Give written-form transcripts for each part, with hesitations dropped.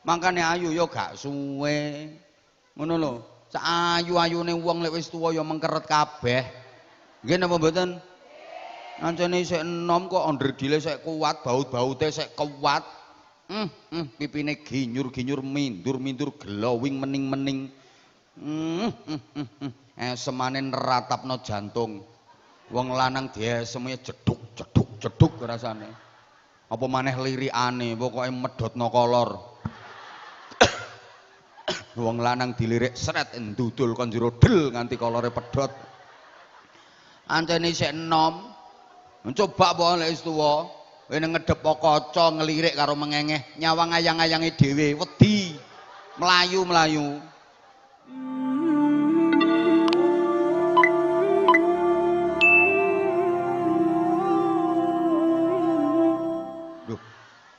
Makane ayu ya gak suwe. Ngono lho. Sak ayu-ayune wong lek wis tuwa ya mengkeret kabeh. Nggih napa mboten? Ancene isih enom kok onderdile sik kuat, baut-baute sik kuat. Pipine ginyur-ginyur mindur-mindur glowing mening-mening. Semane neratapno jantung. Wong lanang dieseme jeduk rasane. Apa maneh lirikane, pokoke medhotno kolor. Wong lanang dilirik sret ndudul kon jero del nganti kolore pedhot. Ancene isih enom. Coba apa lek wis tuwa, wene ngedhep kaca ngelirik karo mengengeh, nyawang ayang-ayange dhewe wedi. Melayu-melayu.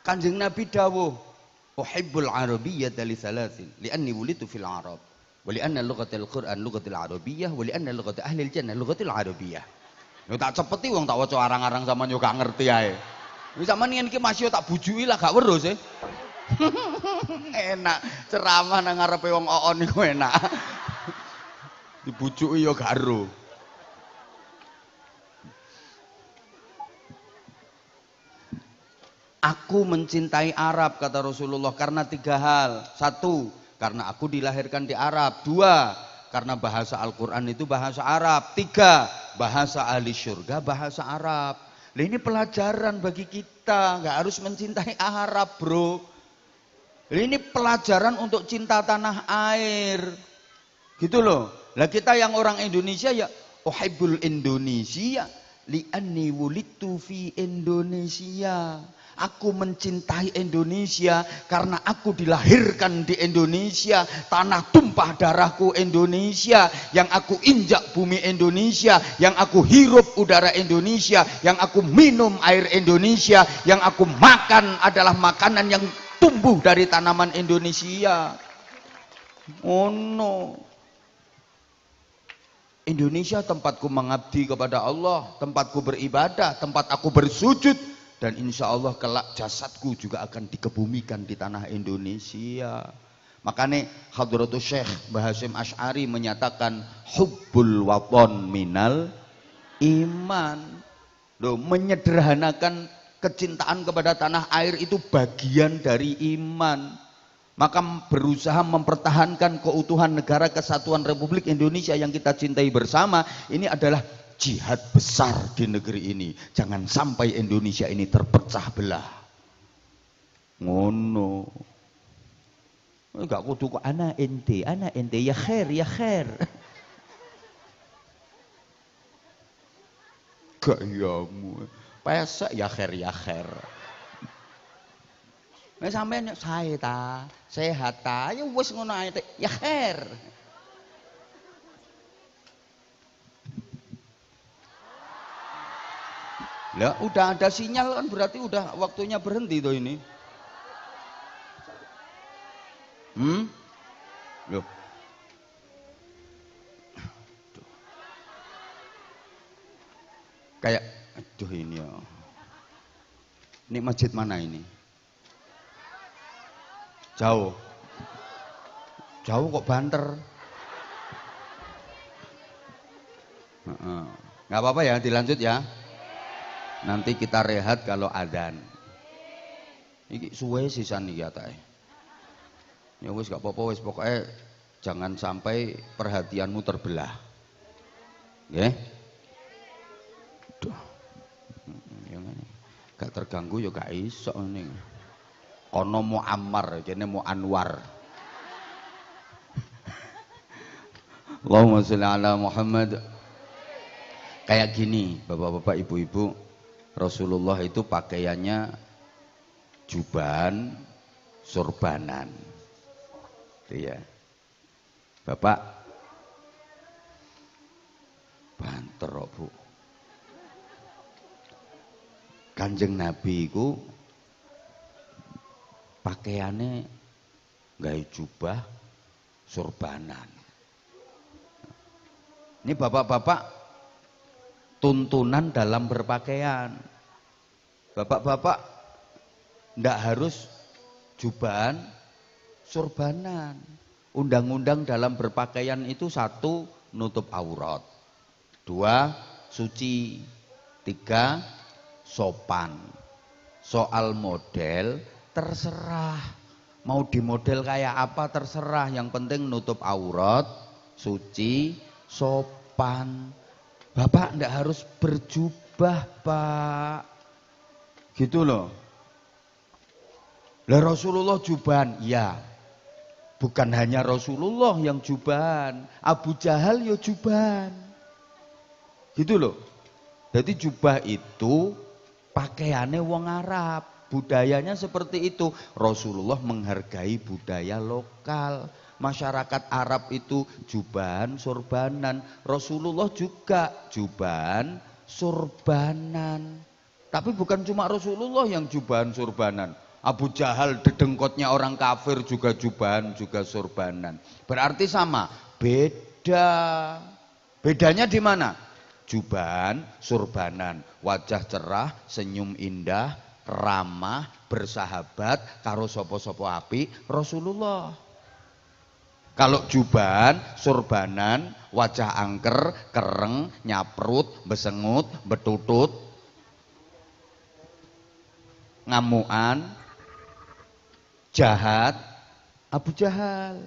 Kanjeng Nabi dawuh, "Uhibbul Arabiyyata li salasin, li'anni wulitu fil Arab, wa li'anna lughatal Qur'an lughatul Arabiyyah, wa li'anna lughata ahli jannah lughatul Arabiyyah." Yo tak cepeti wong tak waca arang-arang sampean yo gak ngerti ae. Wis sampean ngene iki Mas yo tak bujuki lah gak weruh sih. Enak ceramah nang ngarepe wong oon niku enak. Dibujuki yo gak ero. Aku mencintai Arab kata Rasulullah karena 3 hal. 1, karena aku dilahirkan di Arab. 2, karena bahasa Al-Quran itu bahasa Arab. 3, bahasa ahli syurga bahasa Arab. Nah, ini pelajaran bagi kita, nggak harus mencintai Arab bro. Nah, ini pelajaran untuk cinta tanah air gitu loh. Lah kita yang orang Indonesia ya uhibbul Indonesia li'anni wulidtu fi Indonesia. Aku mencintai Indonesia karena aku dilahirkan di Indonesia. Tanah tumpah darahku Indonesia. Yang aku injak bumi Indonesia. Yang aku hirup udara Indonesia. Yang aku minum air Indonesia. Yang aku makan adalah makanan yang tumbuh dari tanaman Indonesia. Oh no. Indonesia tempatku mengabdi kepada Allah. Tempatku beribadah. Tempat aku bersujud. Dan insya Allah kelak jasadku juga akan dikebumikan di tanah Indonesia. Makanya Hadratus Syekh Mbah Hasyim Asy'ari menyatakan hubbul waton minal iman. Loh, menyederhanakan kecintaan kepada tanah air itu bagian dari iman. Maka berusaha mempertahankan keutuhan negara kesatuan Republik Indonesia yang kita cintai bersama ini adalah jihad besar di negeri ini. Jangan sampai Indonesia ini terpecah belah. Ngono. Enggak kudu kok anak ente ya khair ya khair. Gayamu. Pesek ya khair ya khair. Nek sampeyan sae ta, sehat ta, ya wis ngono ae ya khair. Lah udah ada sinyal kan berarti udah waktunya berhenti tuh ini. Loh. Kayak aduh ini ya. Ini masjid mana ini? Jauh. Jauh kok banter. Nggak apa-apa ya, dilanjut ya. Nanti kita rehat kalau adzan. Iki suwe sisan iki atae. Ya wis gak apa-apa wis pokoke jangan sampai perhatianmu terbelah. Nggih. Duh. Ya ngene. Gak terganggu ya gak iso ngene. Kono mau Ammar, kene mau Anwar. Allahumma sholli ala Muhammad. Kayak gini, bapak-bapak, ibu-ibu, Rasulullah itu pakaiannya jubahan, surbanan. Itu ya. Bapak banter Bu. Kanjeng Nabi itu pakaiannya gawe jubah, surbanan. Ini bapak-bapak tuntunan dalam berpakaian. Bapak-bapak ndak harus jubahan, surbanan. Undang-undang dalam berpakaian itu 1, nutup aurat. 2, suci. 3, sopan. Soal model terserah. Mau di model kayak apa terserah. Yang penting nutup aurat, suci, sopan. Bapak ndak harus berjubah, Pak. Gitu loh. Lah Rasulullah jubahan, ya. Bukan hanya Rasulullah yang jubahan, Abu Jahal ya jubahan. Gitu loh. Jadi jubah itu pakaiannya wong Arab, budayanya seperti itu. Rasulullah menghargai budaya lokal. Masyarakat Arab itu jubahan, surbanan. Rasulullah juga jubahan, surbanan. Tapi bukan cuma Rasulullah yang jubahan, surbanan. Abu Jahal dedengkotnya orang kafir juga jubahan, juga surbanan. Berarti sama, beda. Bedanya di mana? Jubahan, surbanan, wajah cerah, senyum indah, ramah, bersahabat, karo sopo-sopo api, Rasulullah. Kalau jubahan, surbanan, wajah angker, kereng, nyaprut, besengut, betutut, ngamuan, jahat, Abu Jahal.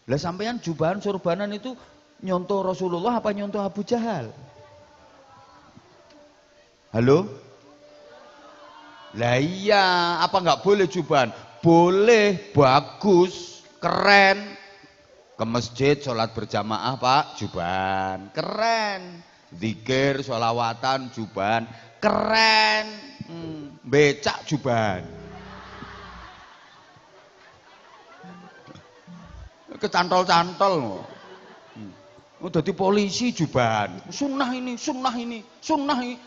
Lah sampean jubahan surbanan itu nyontoh Rasulullah apa nyontoh Abu Jahal? Halo? Lah iya, apa nggak boleh jubahan? Boleh, bagus, keren. Ke masjid sholat berjamaah Pak, jubahan, keren. Zikir, sholawatan, jubahan, keren. Becak jubahan. Kecantol-cantol. Jadi polisi jubahan. Sunnah ini, sunnah ini, sunnah ini.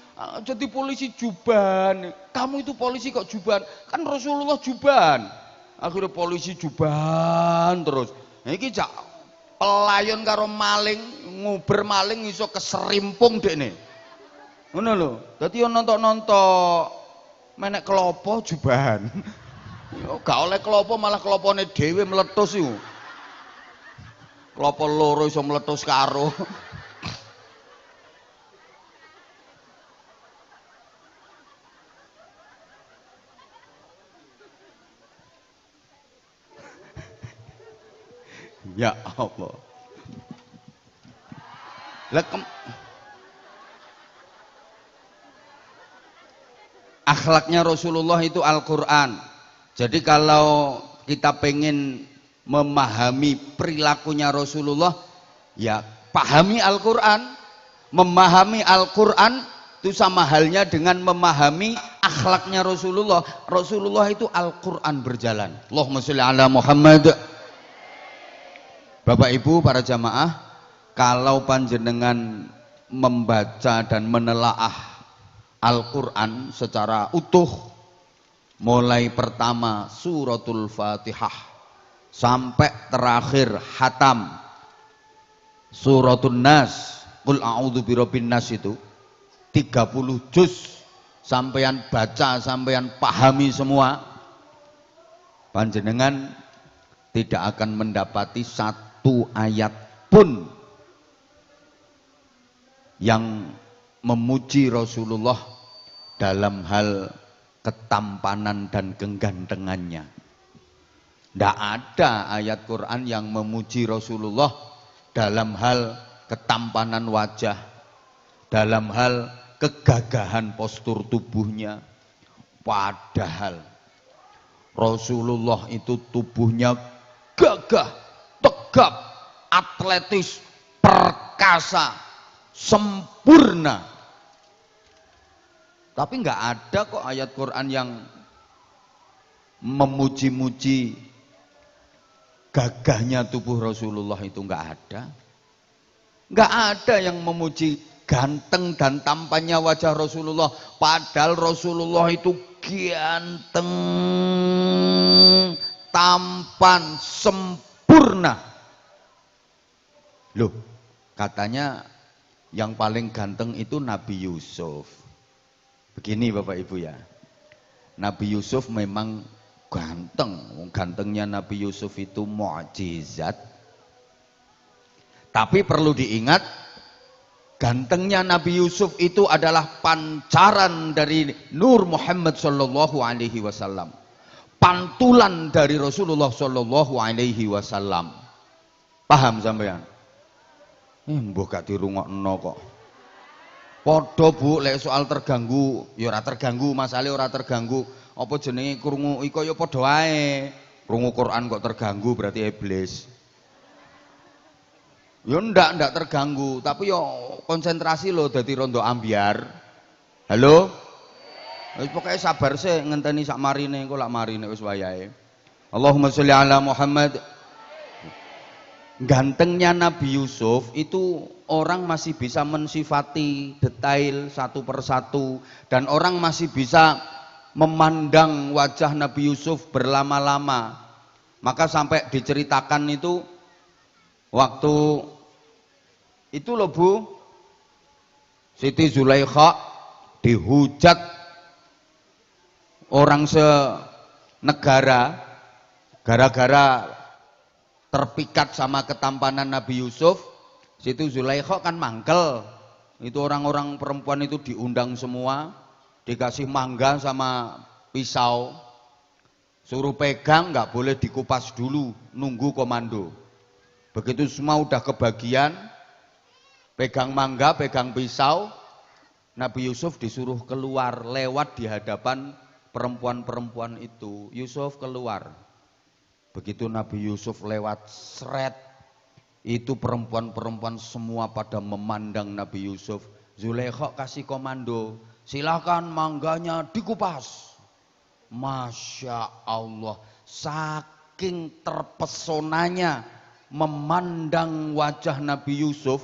Jadi polisi jubahan. Kamu itu polisi kok jubahan? Kan Rasulullah jubahan. Akhirnya polisi jubahan terus. Nah, iki jak pelayon karo maling, nguber maling iso keserimpung dekne. Ngono lho. Dadi yo nontok-nontok menek klopo jubahan. Yo gak oleh klopo malah klopone dhewe meletus iku. Klopo loro iso meletus karo. Ya Allah. Akhlaknya Rasulullah itu Al-Quran. Jadi kalau kita pengen memahami perilakunya Rasulullah, ya pahami Al-Quran. Memahami Al-Quran itu sama halnya dengan memahami akhlaknya Rasulullah. Rasulullah itu Al-Quran berjalan. Allahumma sholli ala Muhammad. Bapak Ibu para jamaah, kalau panjenengan membaca dan menelaah Al-Quran secara utuh, mulai pertama suratul Fatihah sampai terakhir hatam suratul Nas, Qul a'udzu birabbin nas, itu 30 juz, sampeyan baca, sampeyan pahami semua, panjenengan tidak akan mendapati satu ayat pun yang memuji Rasulullah dalam hal ketampanan dan kegantengannya. Tidak ada ayat Quran yang memuji Rasulullah dalam hal ketampanan wajah, dalam hal kegagahan postur tubuhnya. Padahal Rasulullah itu tubuhnya gagah, tegap, atletis, perkasa, sempurna. Tapi nggak ada kok ayat Quran yang memuji-muji gagahnya tubuh Rasulullah, itu nggak ada. Nggak ada yang memuji ganteng dan tampannya wajah Rasulullah. Padahal Rasulullah itu ganteng, tampan, sempurna. Loh, katanya yang paling ganteng itu Nabi Yusuf. Begini Bapak Ibu ya, Nabi Yusuf memang Ganteng, gantengnya Nabi Yusuf itu mukjizat. Tapi perlu diingat, gantengnya Nabi Yusuf itu adalah pancaran dari Nur Muhammad sallallahu alaihi wasallam. Pantulan dari Rasulullah sallallahu alaihi wasallam. Paham sampean? Mbah gak dirungokno kok. Padha Bu, lek soal terganggu, ya ora terganggu, masalahe ora terganggu. Apa jenenge krungu iku ya padha wae. Krungu Quran kok terganggu berarti iblis. Ya ndak terganggu, tapi yo konsentrasi lo dadi rondo ambiar. Halo? Wis pokoke sabar sih ngenteni sak marine engko lak marine wis wayahe. Allahumma sholli ala Muhammad. Gantengnya Nabi Yusuf itu orang masih bisa mensifati detail satu persatu dan orang masih bisa memandang wajah Nabi Yusuf berlama-lama. Maka sampai diceritakan itu waktu itu loh Bu, Siti Zulaikha dihujat orang senegara gara-gara terpikat sama ketampanan Nabi Yusuf. Siti Zulaikha kan mangkel. Itu orang-orang perempuan itu diundang semua, dikasih mangga sama pisau, suruh pegang, nggak boleh dikupas dulu, nunggu komando. Begitu semua udah kebagian, pegang mangga, pegang pisau, Nabi Yusuf disuruh keluar lewat di hadapan perempuan-perempuan itu. Yusuf keluar. Begitu Nabi Yusuf lewat seret, itu perempuan-perempuan semua pada memandang Nabi Yusuf. Zulaikha kasih komando, silakan mangganya dikupas. Masya Allah, saking terpesonanya memandang wajah Nabi Yusuf,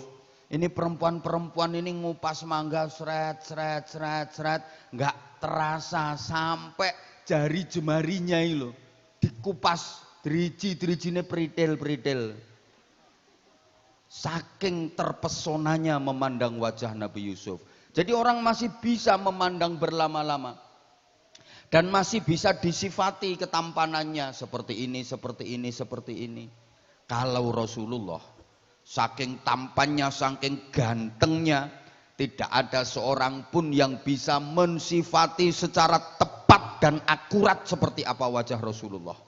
ini perempuan-perempuan ini ngupas mangga seret, nggak terasa sampai jari jemarinya itu dikupas, driji-drijine pritil-pritil. Saking terpesonanya memandang wajah Nabi Yusuf. Jadi orang masih bisa memandang berlama-lama. Dan masih bisa disifati ketampanannya seperti ini, seperti ini, seperti ini. Kalau Rasulullah saking tampannya, saking gantengnya, tidak ada seorang pun yang bisa mensifati secara tepat dan akurat seperti apa wajah Rasulullah.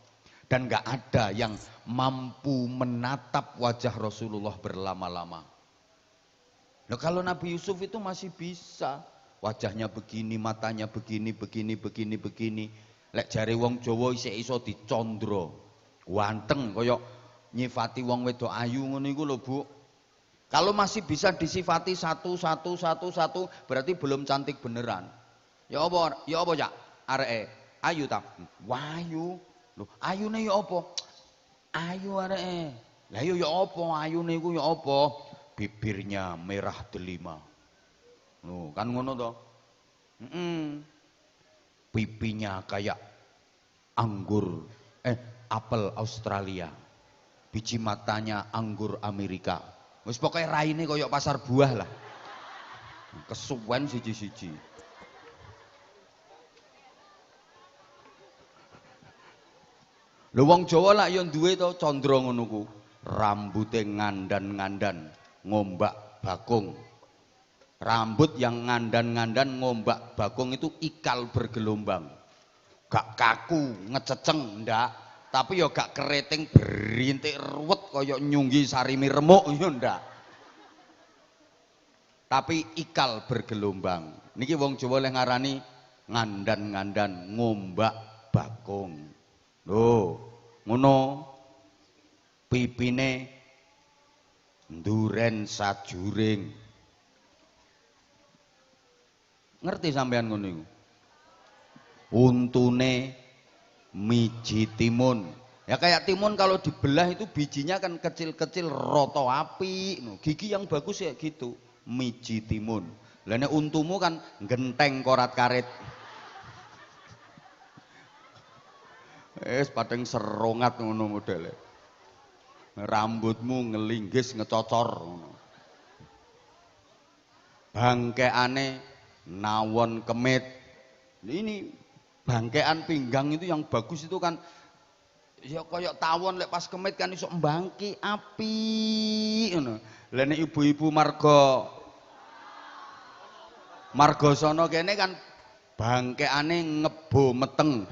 Dan gak ada yang mampu menatap wajah Rasulullah berlama-lama. Nah, kalau Nabi Yusuf itu masih bisa. Wajahnya begini, matanya begini, begini. Lek jare wong Jawa isih iso dicondro. Wanteng kaya nyifati wong wedok ayu ngono iku lho, Bu. Kalau masih bisa disifati satu, berarti belum cantik beneran. Ya apa ya areke? Ayu ta? Wayu. Lho, ayune ya apa? Ayu areke. Lah ya apa ayune iku ya apa? Bibirnya merah delima. Loh, kan ngono to? Pipinya kayak anggur, apel Australia. Biji matanya anggur Amerika. Wis pokoke raine koyo pasar buah lah. Kesuwen siji-siji. Lho wong Jawa lak ya duwe to condro ngono ku. Rambute ngandan-ngandan, ngombak bakung. Rambut yang ngandan-ngandan ngombak bakung itu ikal bergelombang. Gak kaku, ngececeng ndak, tapi ya gak keriting berintik ruwet kaya nyunggi sarimi remuk ya ndak. Tapi ikal bergelombang. Niki wong Jawa leh ngarani ngandan-ngandan ngombak bakung. Lho, ngono. Pipine nduren sajuring. Ngerti sampean ngono iku? Untune miji timun. Ya kayak timun kalau dibelah itu bijinya kan kecil-kecil roto api. Gigi yang bagus ya gitu, miji timun. Lah nek untumu kan genteng korat karet. Padahal serongat ngono modele. Rambutmu ngelinggis ngecocor ngono. Bangkeane nawon kemit. Ini Bangkean pinggang itu yang bagus itu kan ya koyok tawon lek pas kemit kan iso mbangki api ngono. Lah nek ibu-ibu marga sono kene kan bangkeane ngebo meteng.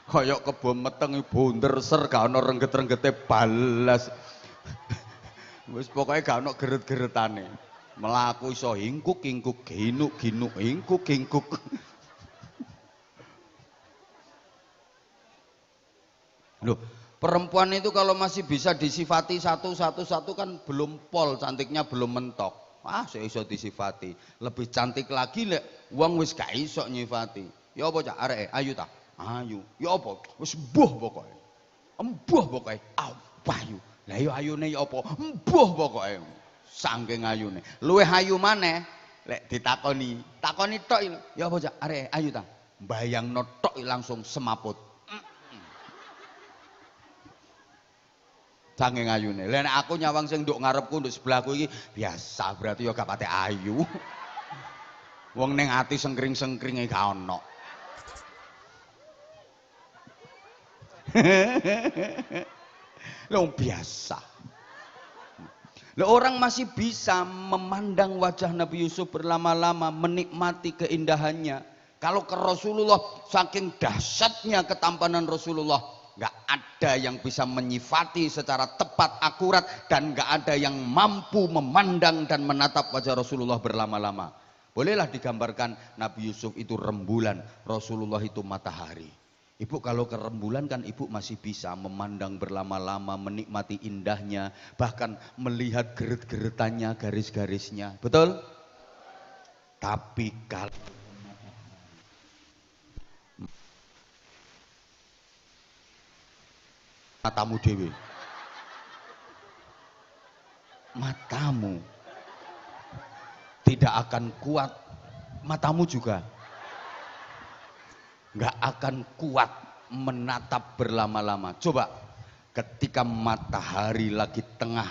Koyok kebo meteng bunder ser gak ana rengget-renggete balas. Wis pokoke gak ana geret-geretane. Melaku iso hingkuk-hingkuk, ginuk-ginuk, hingkuk-hingkuk. Loh, perempuan itu kalau masih bisa disifati satu kan belum pol, cantiknya belum mentok. Ah, saya iso disifati. Lebih cantik lagi lek wong wis gak iso nyifati. Ya apa cak areke? Ayu ta? Ayu. Ya apa? Wis mbuh pokoke. Embuh pokoke. Ayu. Lah ya ayune ya apa? Embuh pokoke. Saking ayune. Luwih ayu maneh lek ditakoni. Takoni tok ya apa cak areke? Ayu ta? Bayangno tok langsung semaput. Saking ayune. Lah nek aku nyawang sing nduk ngarepku nduk sebelahku iki biasa berarti ya gak pate ayu. Wong ning ati sengkring-sengkringe gak ono. Loh biasa. Loh orang masih bisa memandang wajah Nabi Yusuf berlama-lama, menikmati keindahannya. Kalau ke Rasulullah saking dahsyatnya ketampanan Rasulullah, nggak ada yang bisa menyifati secara tepat, akurat, dan nggak ada yang mampu memandang dan menatap wajah Rasulullah berlama-lama. Bolehlah digambarkan Nabi Yusuf itu rembulan, Rasulullah itu matahari. Ibu kalau ke rembulan kan ibu masih bisa memandang berlama-lama, menikmati indahnya, bahkan melihat geret-geretannya, garis-garisnya. Betul? Tapi kalau matamu dewi, matamu tidak akan kuat, matamu juga nggak akan kuat menatap berlama-lama. Coba ketika matahari lagi tengah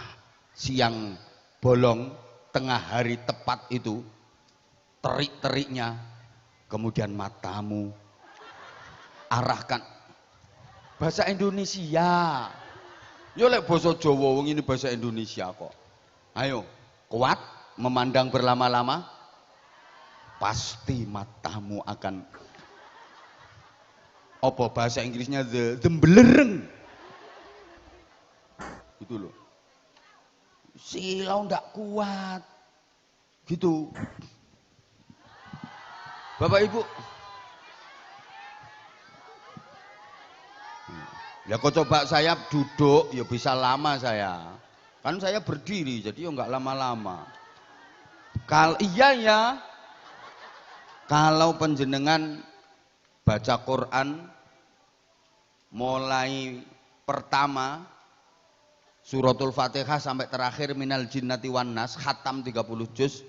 siang bolong, tengah hari tepat itu, terik-teriknya, kemudian matamu arahkan bahasa Indonesia. Yo lek basa Jawa wong ini bahasa Indonesia kok. Ayo, kuat memandang berlama-lama, pasti matamu akan apa bahasa Inggrisnya dembelereng. Gitu loh. Silau ndak kuat. Gitu. Bapak Ibu. Ya kok coba saya duduk ya bisa lama saya. Kan saya berdiri jadi ya nggak lama-lama. Iya ya. Kalau penjenengan baca Quran mulai pertama suratul Fatihah sampai terakhir minal jinnati wan nas, khatam 30 juz,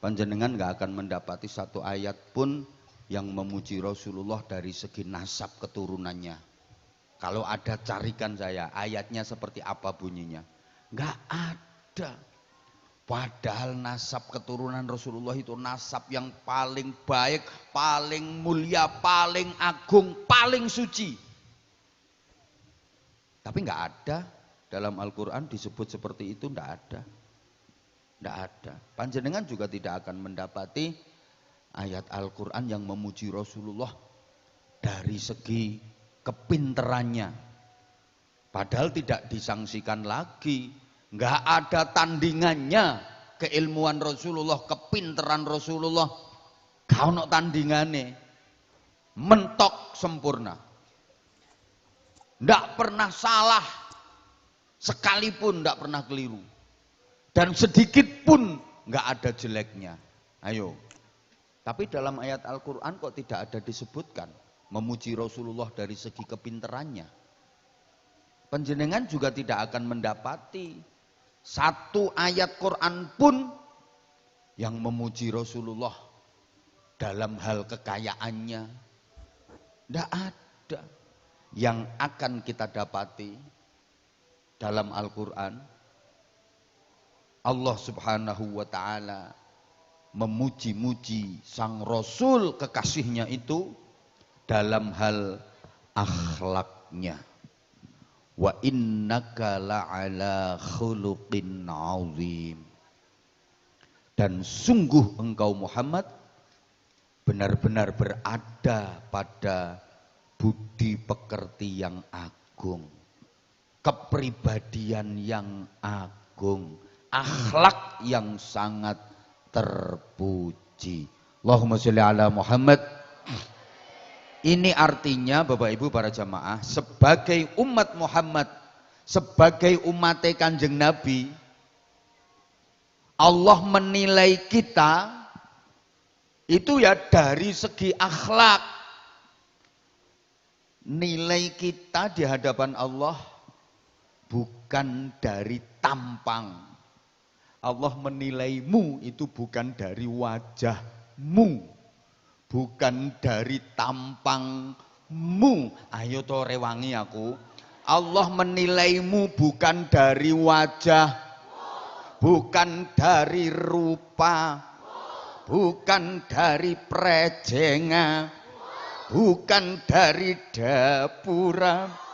panjenengan nggak akan mendapati satu ayat pun yang memuji Rasulullah dari segi nasab keturunannya. Kalau ada carikan saya ayatnya seperti apa bunyinya. Nggak ada. Padahal nasab keturunan Rasulullah itu nasab yang paling baik, paling mulia, paling agung, paling suci. Tapi nggak ada dalam Al-Quran disebut seperti itu, nggak ada. Nggak ada. Panjenengan juga tidak akan mendapati ayat Al-Quran yang memuji Rasulullah dari segi kepinterannya. Padahal tidak disangsikan lagi. Nggak ada tandingannya keilmuan Rasulullah, kepinteran Rasulullah. Gak ono tandingane. Mentok sempurna. Nggak pernah salah. Sekalipun nggak pernah keliru. Dan sedikit pun nggak ada jeleknya. Ayo. Tapi dalam ayat Al-Quran kok tidak ada disebutkan memuji Rasulullah dari segi kepinterannya. Panjenengan juga tidak akan mendapati satu ayat Quran pun yang memuji Rasulullah dalam hal kekayaannya. Tidak ada. Yang akan kita dapati dalam Al-Quran, Allah subhanahu wa ta'ala memuji-muji sang Rasul kekasihnya itu dalam hal akhlaknya. Wa innaka la'ala khuluqin azim. Dan sungguh engkau Muhammad benar-benar berada pada budi pekerti yang agung, kepribadian yang agung, akhlak yang sangat terpuji. Allahumma sholli ala Muhammad. Ini artinya Bapak Ibu para jamaah, sebagai umat Muhammad, sebagai umat Kanjeng Nabi, Allah menilai kita itu ya dari segi akhlak. Nilai kita di hadapan Allah bukan dari tampang. Allah menilaimu itu bukan dari wajahmu, bukan dari tampangmu. Ayo to rewangi aku. Allah menilaimu bukan dari wajah, bukan dari rupa, bukan dari prejenga, bukan dari dapura.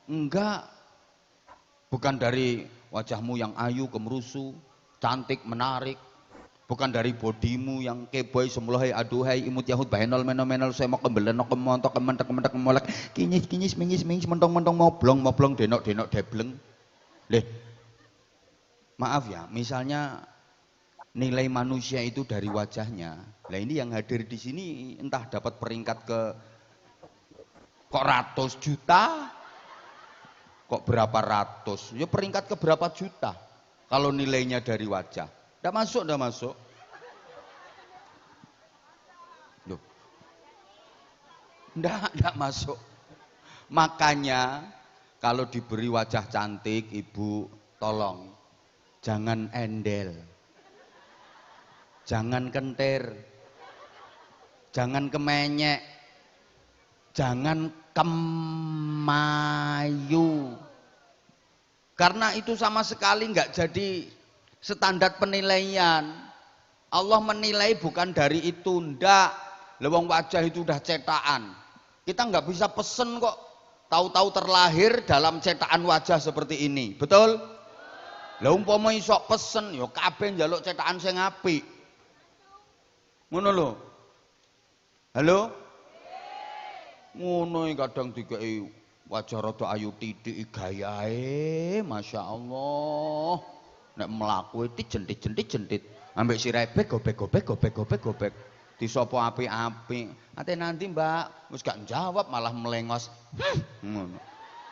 Enggak, bukan dari wajahmu yang ayu, kemerusu, cantik, menarik. Bukan dari bodimu yang keboy, semlohai, aduhai, imut yahud, bahenol, menol, semok, kembelen, kemontok, kementek, kemolek, kinyis, mingis, mentong, moblong, denok, debleng. Leh, maaf ya, misalnya nilai manusia itu dari wajahnya. Lah ini yang hadir di sini entah dapat peringkat ke kok ratus juta, kok berapa ratus, ya peringkat ke berapa juta kalau nilainya dari wajah. Nggak masuk. Loh. Nggak masuk. Makanya kalau diberi wajah cantik, Ibu tolong jangan endel, jangan kentir, jangan kemenyek, jangan kemayu. Karena itu sama sekali nggak jadi standar penilaian. Allah menilai bukan dari itu, ndak. Lewong wajah itu udah cetakan. Kita nggak bisa pesen kok. Tahu-tahu terlahir dalam cetakan wajah seperti ini. Betul? Lah umpama iso pesen, yo kabeh njaluk cetakan sing apik. Ngono lho. Halo? Ngono kadang dikei wajah rada ayu titik gayahe, Masya Allah. Nek mlaku iki jentit, ambek sirebe gobek. Disopo apik-apik. Ate nanti Mbak, wis gak jawab malah melengos. Ngono.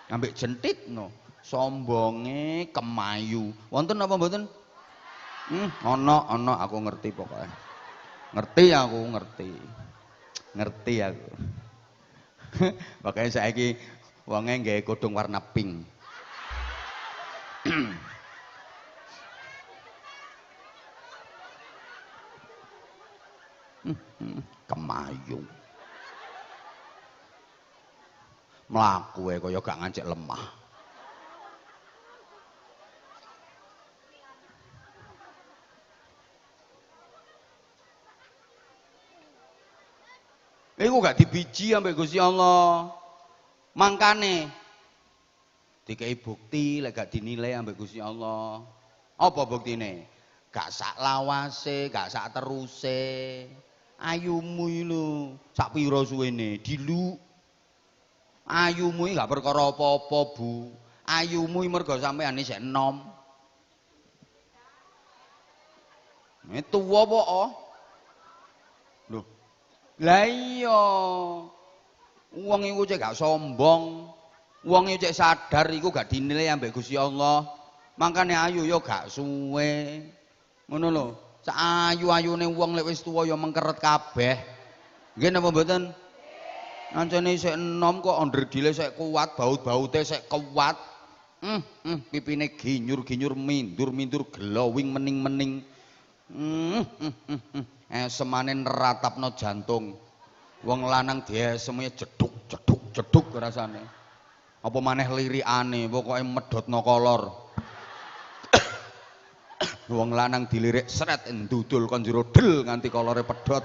Ambek jentit no. Sombonge kemayu. Wonten apa mboten? Ono aku ngerti pokoknya. Ngerti aku. Makanya saiki wonge nggawe kodong warna pink. Kemayu. Mlaku kaya gak ngancik lemah. Iku gak dibiji ambek Gusti Allah. Mangkane dikai bukti lek gak dinilai ambek Gusti Allah. Apa buktine? Gak sak lawase, gak sak teruse. Ayumu lho, sak pira suwene dilu. Ayumu gak perkara apa-apa, Bu. Ayumu mergo sampeyan isih enom. Tuwa apa? Lho. Lah iya. Wong iku cek gak sombong. Wong iku cek sadar iku gak dinilai ambek Gusti Allah. Makane ayu ya gak suwe. Ngono lho. Ayu-ayune wong lek wis tuwa ya mengkeret kabeh. Nggih napa mboten? Ancene isih enom kok onderdile sik kuat, baut-baute sik kuat. Pipine ginyur-ginyur, mindur-mindur, glowing mening-mening. Semane neratapno jantung. Wong lanang diesemnya jeduk rasane. Apa maneh lirikane, pokoke medhotno kolor. Wong lanang dilirik sret ndudul kon jero del nganti kolore pedhot.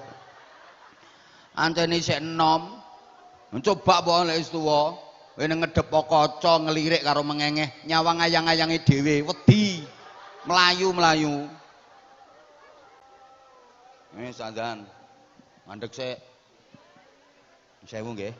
Ancene isih enom. Coba apa lek wis tuwa, kowe ngedhep kaca ngelirik karo mengengeh, nyawang ayang-ayange dhewe wedi. Melayu-melayu. Sandan. Mandek sik. 1000 nggih.